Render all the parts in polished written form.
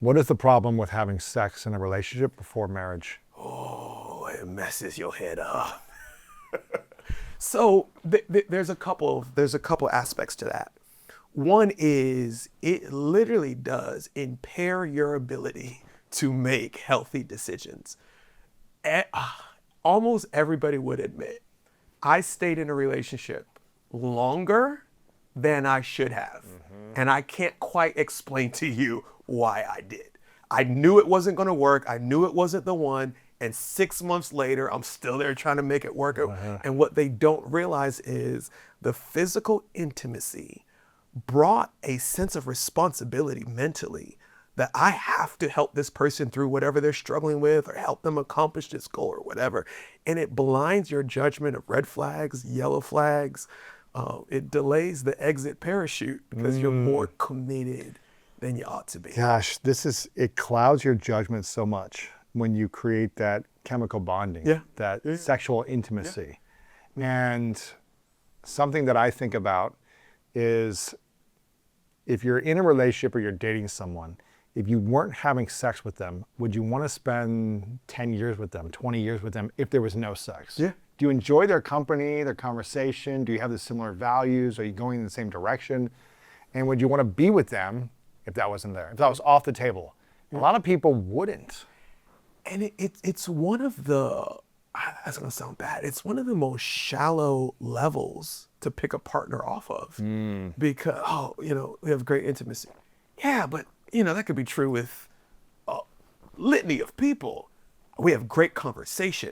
What is the problem with having sex in a relationship before marriage? Oh, it messes your head up. So there's a couple aspects to that. One is it literally does impair your ability to make healthy decisions. Eh, Almost everybody would admit I stayed in a relationship longer than I should have. And I can't quite explain to you why I did. I knew it wasn't going to work. I knew it wasn't the one. And 6 months later, I'm still there trying to make it work. And what they don't realize is the physical intimacy brought a sense of responsibility mentally that I have to help this person through whatever they're struggling with or help them accomplish this goal or whatever. And it blinds your judgment of red flags, yellow flags. It delays the exit parachute because you're more committed than you ought to be. Gosh, it clouds your judgment so much when you create that chemical bonding, that sexual intimacy. And something that I think about is if you're in a relationship or you're dating someone, if you weren't having sex with them, would you want to spend 10 years with them, 20 years with them if there was no sex? Yeah. Do you enjoy their company, their conversation? Do you have the similar values? Are you going in the same direction? And would you want to be with them if that wasn't there, if that was off the table? A lot of people wouldn't. And it's one of the, that's going to sound bad, it's one of the most shallow levels to pick a partner off of. Because, we have great intimacy. Yeah, but, that could be true with a litany of people. We have great conversation.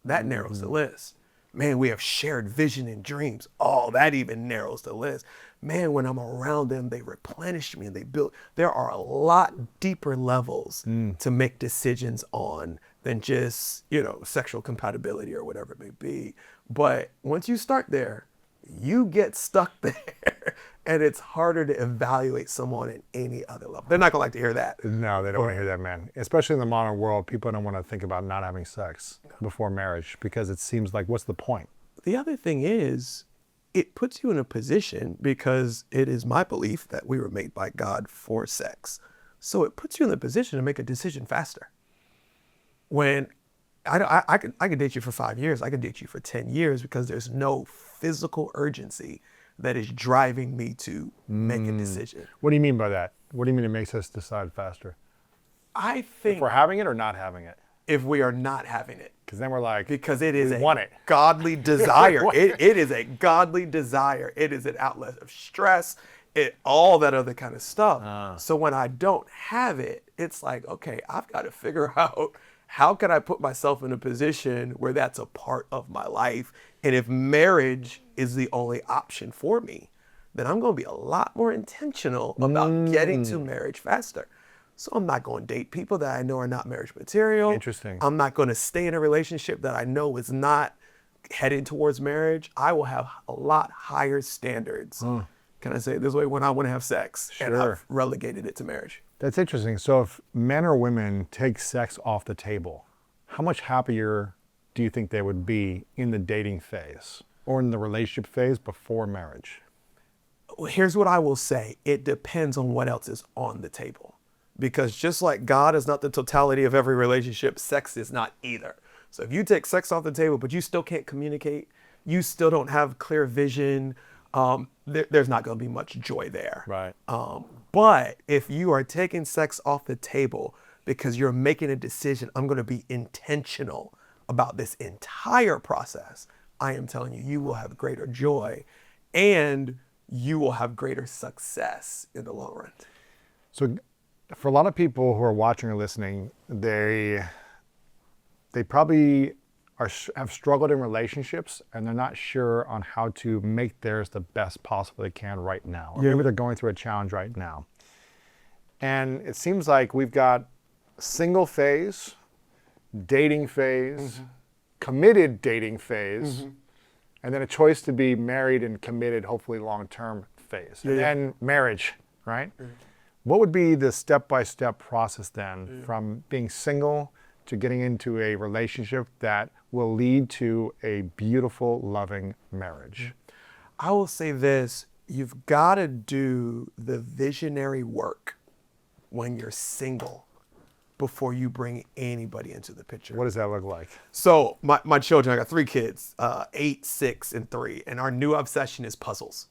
That narrows the list. Man, we have shared vision and dreams. Oh, that even narrows the list. Man, when I'm around them, they replenish me and they build. There are a lot deeper levels to make decisions on than just, sexual compatibility or whatever it may be. But once you start there, you get stuck there and it's harder to evaluate someone at any other level. They're not gonna like to hear that. No, they don't want to hear that, man. Especially in the modern world, people don't want to think about not having sex before marriage because it seems like, what's the point? The other thing is, it puts you in a position, because it is my belief that we were made by God for sex. So it puts you in the position to make a decision faster. When I could date you for 5 years, I could date you for 10 years because there's no physical urgency that is driving me to make a decision. What do you mean by that? What do you mean it makes us decide faster? I think If we're having it or not having it? if we are not having it. Because then we're like, Because it is we a want it. godly desire. it is a godly desire. It is an outlet of stress, all that other kind of stuff. So when I don't have it, it's like, okay, I've got to figure out how can I put myself in a position where that's a part of my life. And if marriage is the only option for me, then I'm going to be a lot more intentional about getting to marriage faster. So I'm not going to date people that I know are not marriage material. Interesting. I'm not going to stay in a relationship that I know is not heading towards marriage. I will have a lot higher standards. Can I say it this way? When I want to have sex. And Sure. I've relegated it to marriage. That's interesting. So if men or women take sex off the table, how much happier do you think they would be in the dating phase or in the relationship phase before marriage? Well, here's what I will say. It depends on what else is on the table. Because just like God is not the totality of every relationship, sex is not either. So if you take sex off the table, but you still can't communicate, you still don't have clear vision, there's not going to be much joy there. Right. But if you are taking sex off the table because you're making a decision, I'm going to be intentional about this entire process, I am telling you, you will have greater joy and you will have greater success in the long run. So for a lot of people who are watching or listening, they probably have struggled in relationships and they're not sure on how to make theirs the best possible they can right now. Or maybe they're going through a challenge right now. And it seems like we've got single phase, dating phase, committed dating phase, and then a choice to be married and committed, hopefully long-term phase. And then marriage, right? What would be the step-by-step process then from being single to getting into a relationship that will lead to a beautiful, loving marriage? I will say this, you've got to do the visionary work when you're single before you bring anybody into the picture. What does that look like? So my children, I got 3 kids, 8, 6, and 3, and our new obsession is puzzles.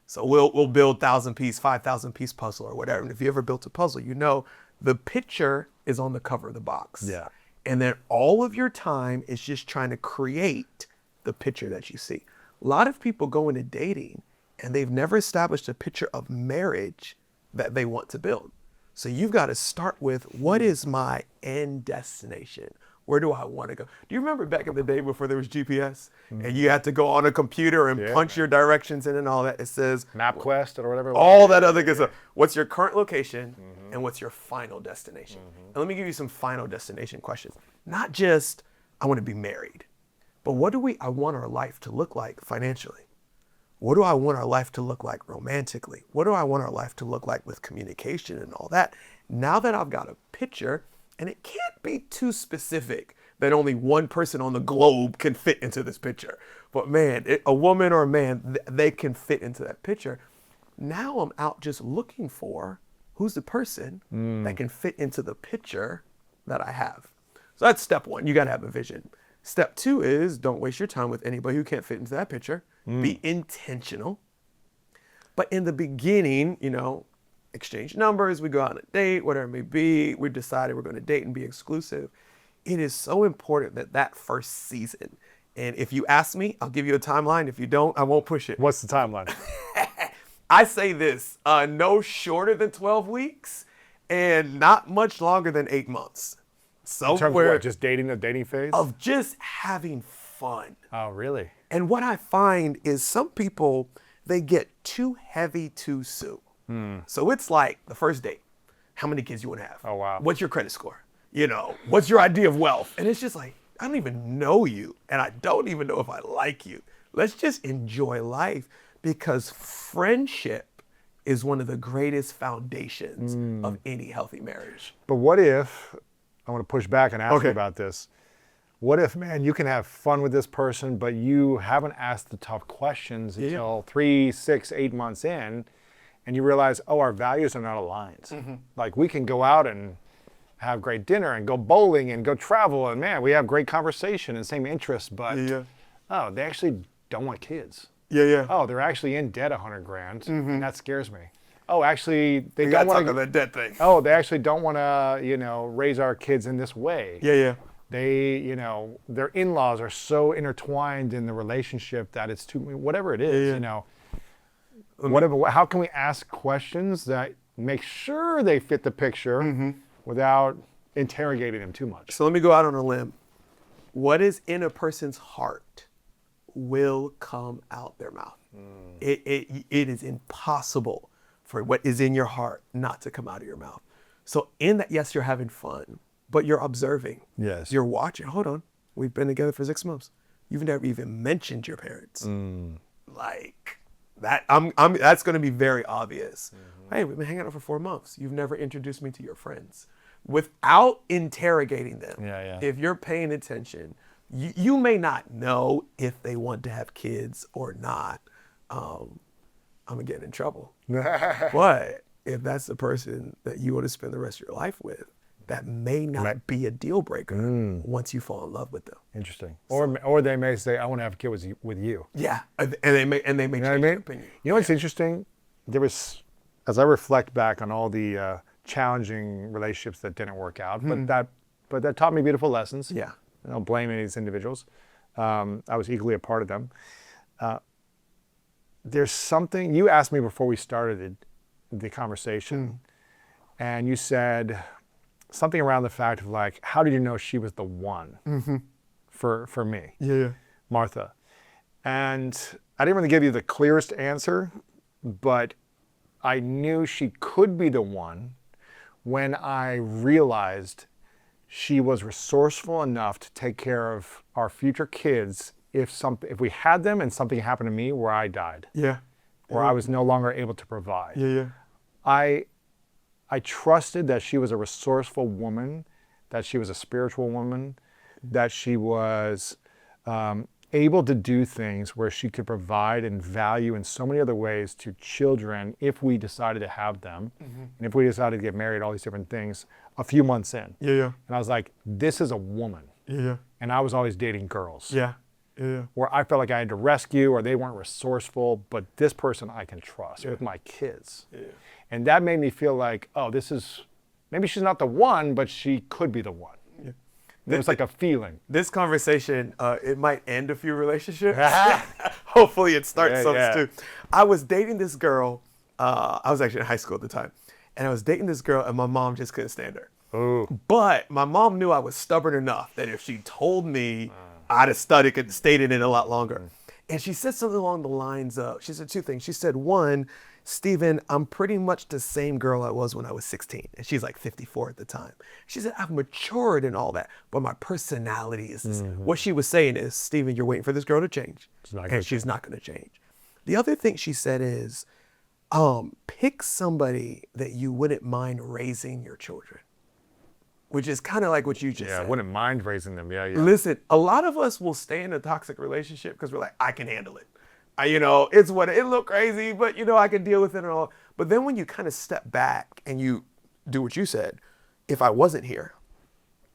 So we'll build 1,000-piece, 5,000-piece puzzle or whatever. And if you ever built a puzzle, you know the picture is on the cover of the box. Yeah. And then all of your time is just trying to create the picture that you see. A lot of people go into dating and they've never established a picture of marriage that they want to build. So you've got to start with, what is my end destination? Where do I want to go? Do you remember back in the day before there was GPS and you had to go on a computer and punch your directions in and all that? It says MapQuest or whatever. all that other good stuff. What's your current location and what's your final destination? And let me give you some final destination questions. Not just, I want to be married, but what do I want our life to look like financially? What do I want our life to look like romantically? What do I want our life to look like with communication and all that? Now that I've got a picture, and it can't be too specific that only one person on the globe can fit into this picture. But man, a woman or a man, they can fit into that picture. Now I'm out just looking for who's the person that can fit into the picture that I have. So that's step 1. You got to have a vision. Step 2 is, don't waste your time with anybody who can't fit into that picture. Be intentional. But in the beginning, you know, exchange numbers, we go out on a date, whatever it may be. We've decided we're going to date and be exclusive. It is so important that first season. And if you ask me, I'll give you a timeline. If you don't, I won't push it. What's the timeline? I say this, no shorter than 12 weeks and not much longer than 8 months. In terms of what, just dating, the dating phase? Of just having fun. Oh, really? And what I find is some people, they get too heavy too soon. So it's like the first date. How many kids you want to have? Oh, wow. What's your credit score? You know, what's your idea of wealth? And it's just like, I don't even know you. And I don't even know if I like you. Let's just enjoy life, because friendship is one of the greatest foundations of any healthy marriage. But what if, I want to push back and ask you about this. What if, man, you can have fun with this person, but you haven't asked the tough questions until 3, 6, 8 months in, and you realize, oh, our values are not aligned. Like, we can go out and have great dinner and go bowling and go travel, and man, we have great conversation and same interests, but oh, they actually don't want kids. Oh, they're actually in debt $100,000, and that scares me. Oh, actually, they don't want to. That debt thing. Oh, they actually don't want to, you know, raise our kids in this way. They, you know, their in-laws are so intertwined in the relationship that it's too, whatever it is, you know. Whatever. How can we ask questions that make sure they fit the picture without interrogating them too much? So let me go out on a limb. What is in a person's heart will come out their mouth. It is impossible for what is in your heart not to come out of your mouth. So in that, yes, you're having fun, but you're observing. Yes. You're watching. Hold on. We've been together for 6 months. You've never even mentioned your parents. Like that, that's going to be very obvious. Hey, we've been hanging out for 4 months. You've never introduced me to your friends. Without interrogating them, if you're paying attention, you may not know if they want to have kids or not. I'm going to get in trouble. But if that's the person that you want to spend the rest of your life with, that may not be a deal breaker once you fall in love with them. Interesting. Or they may say, I want to have a kid with you. Yeah, and they may change their opinion. You know what's interesting? There was, as I reflect back on all the challenging relationships that didn't work out, but that taught me beautiful lessons. Yeah. I don't blame any of these individuals. I was equally a part of them. There's something, you asked me before we started the conversation, and you said something around the fact of like, how did you know she was the one for me? Martha. And I didn't really give you the clearest answer, but I knew she could be the one when I realized she was resourceful enough to take care of our future kids if we had them and something happened to me where I died. Or I was no longer able to provide. I trusted that she was a resourceful woman, that she was a spiritual woman, that she was able to do things where she could provide and value in so many other ways to children if we decided to have them, and if we decided to get married, all these different things, a few months in. Yeah, yeah. And I was like, this is a woman. Yeah, And I was always dating girls. yeah, yeah. Where I felt like I had to rescue or they weren't resourceful, but this person I can trust with my kids. Yeah. And that made me feel like, oh, this is, maybe she's not the one, but she could be the one. Yeah. It was like a feeling. This conversation, it might end a few relationships. Hopefully it starts some too. I was dating this girl. I was actually in high school at the time. And I was dating this girl and my mom just couldn't stand her. Ooh. But my mom knew I was stubborn enough that if she told me, I'd have studied and stayed in it a lot longer. And she said something along the lines of, she said two things. She said, one, Stephen, I'm pretty much the same girl I was when I was 16. And she's like 54 at the time. She said, I've matured and all that, but my personality is the same. What she was saying is, Stephen, you're waiting for this girl to change. And she's not going to change. The other thing she said is, pick somebody that you wouldn't mind raising your children. Which is kind of like what you just Yeah, I said. wouldn't mind raising them. Yeah, yeah. Listen, a lot of us will stay in a toxic relationship because we're like, I can handle it. It's what it look crazy, but I can deal with it and all. But then when you kind of step back and you do what you said, if I wasn't here,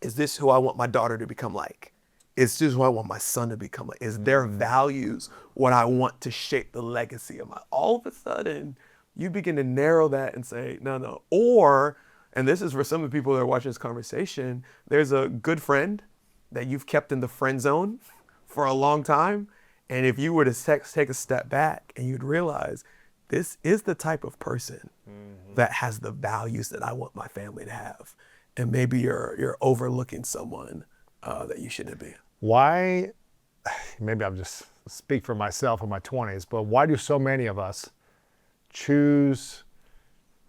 is this who I want my daughter to become like? Is this who I want my son to become like? Is their values what I want to shape the legacy of my? All of a sudden, you begin to narrow that and say, no. Or, and this is for some of the people that are watching this conversation, there's a good friend that you've kept in the friend zone for a long time. And if you were to take a step back and you'd realize this is the type of person that has the values that I want my family to have. And maybe you're overlooking someone that you shouldn't be. Why, maybe I'm just speak for myself in my 20s, but why do so many of us choose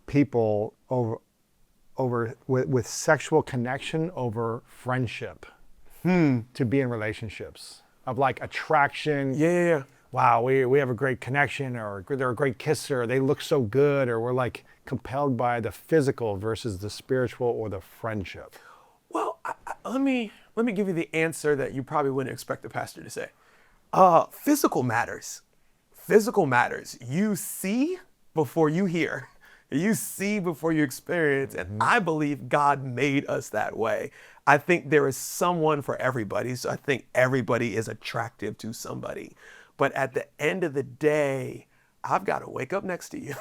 people with sexual connection over friendship to be in relationships of like attraction? Yeah. Wow, we have a great connection, or they're a great kisser, or they look so good, or we're like compelled by the physical versus the spiritual or the friendship. Well, let me give you the answer that you probably wouldn't expect the pastor to say. Physical matters. Physical matters. You see before you hear. You see before you experience. And I believe God made us that way. I think there is someone for everybody. So I think everybody is attractive to somebody. But at the end of the day, I've got to wake up next to you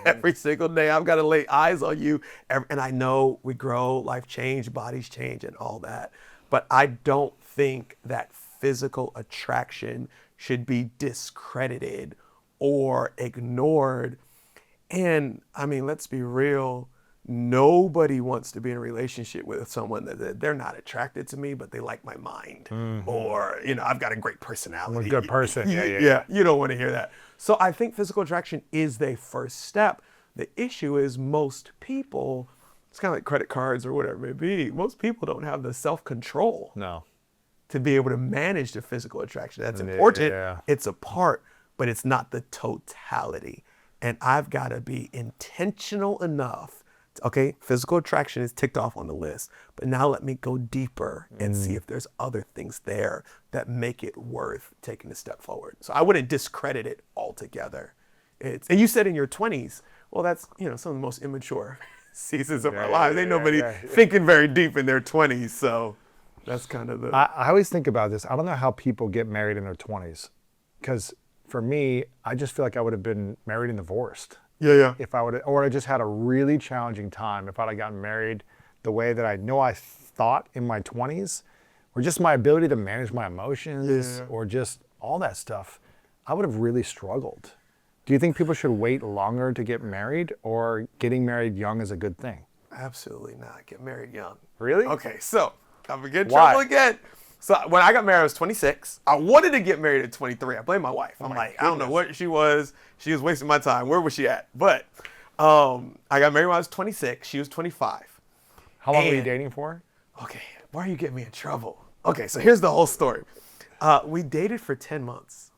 every single day. I've got to lay eyes on you. And I know we grow, life change, bodies change and all that. But I don't think that physical attraction should be discredited or ignored. And I mean, let's be real. Nobody wants to be in a relationship with someone that they're not attracted to me, but they like my mind. Or, I've got a great personality. I'm a good person. Yeah, you don't want to hear that. So I think physical attraction is the first step. The issue is most people, it's kind of like credit cards or whatever it may be. Most people don't have the self-control to be able to manage the physical attraction. That's important. It's a part, but it's not the totality. And I've got to be intentional enough. Okay, physical attraction is ticked off on the list, but now let me go deeper and see if there's other things there that make it worth taking a step forward. So I wouldn't discredit it altogether. And you said in your 20s, well, that's some of the most immature seasons of our lives. Ain't nobody thinking very deep in their 20s, so that's kind of the. I always think about this. I don't know how people get married in their 20s, because for me, I just feel like I would have been married and divorced. Yeah. If I would, or I just had a really challenging time if I'd have gotten married the way that I know I thought in my 20s, or just my ability to manage my emotions, or just all that stuff, I would have really struggled. Do you think people should wait longer to get married, or getting married young is a good thing? Absolutely not. Get married young. Really? Okay, so I'm gonna get in trouble again. So when I got married, I was 26. I wanted to get married at 23. I blame my wife. I'm like, I don't know what she was. She was wasting my time. Where was she at? But I got married when I was 26. She was 25. How long were you dating for? Okay, why are you getting me in trouble? Okay, so here's the whole story. We dated for 10 months.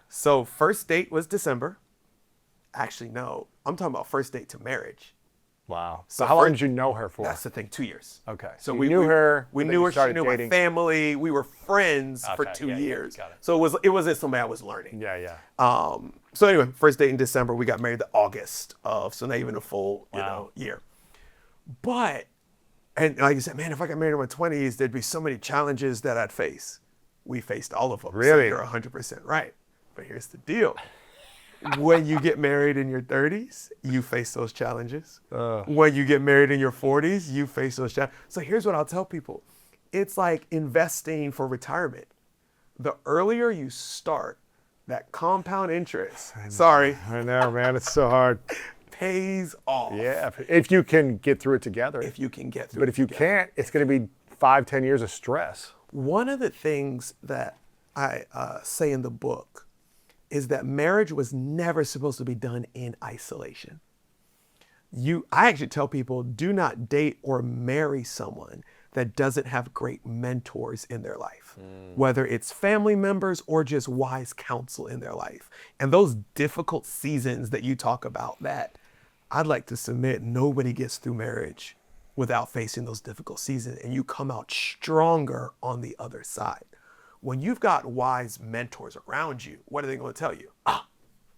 So first date was December. Actually, no. I'm talking about first date to marriage. Wow. So So how long for- did you know her for? That's the thing, 2 years. Okay. So You we knew her. We but then knew you her. She started knew dating. my family. We were friends for Okay, 2 yeah, years. got it. So it wasn't somebody I was learning. Yeah, yeah. So anyway, first date in December. We got married the August of, so not even a full year. But, and like you said, man, if I got married in my 20s, there'd be so many challenges that I'd face. We faced all of them. So Really? you're 100% right. But here's the deal. When you get married in your 30s, you face those challenges. When you get married in your 40s, you face those challenges. So here's what I'll tell people. It's like investing for retirement. The earlier you start, that compound interest, I know, man. It's so hard. pays off. Yeah. If you can get through it together. If you can get through But it if you together. can't, it's going to be 5-10 years of stress. One of the things that I say in the book is that marriage was never supposed to be done in isolation. I actually tell people, do not date or marry someone that doesn't have great mentors in their life, whether it's family members or just wise counsel in their life. And those difficult seasons that you talk about, that I'd like to submit, nobody gets through marriage without facing those difficult seasons, and you come out stronger on the other side. When you've got wise mentors around you, what are they going to tell you?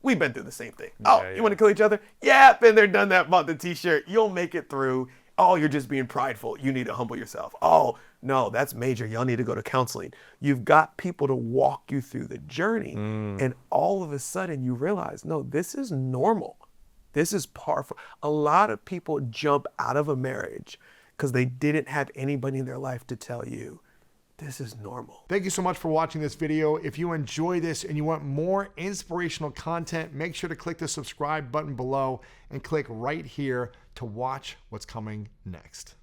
We've been through the same thing. Yeah. You want to kill each other? Yeah, been there, done that, bought the t-shirt. You'll make it through. Oh, you're just being prideful. You need to humble yourself. Oh, no, that's major. Y'all need to go to counseling. You've got people to walk you through the journey. And all of a sudden you realize, no, this is normal. This is par for. A lot of people jump out of a marriage because they didn't have anybody in their life to tell you, this is normal. Thank you so much for watching this video. If you enjoy this and you want more inspirational content, make sure to click the subscribe button below and click right here to watch what's coming next.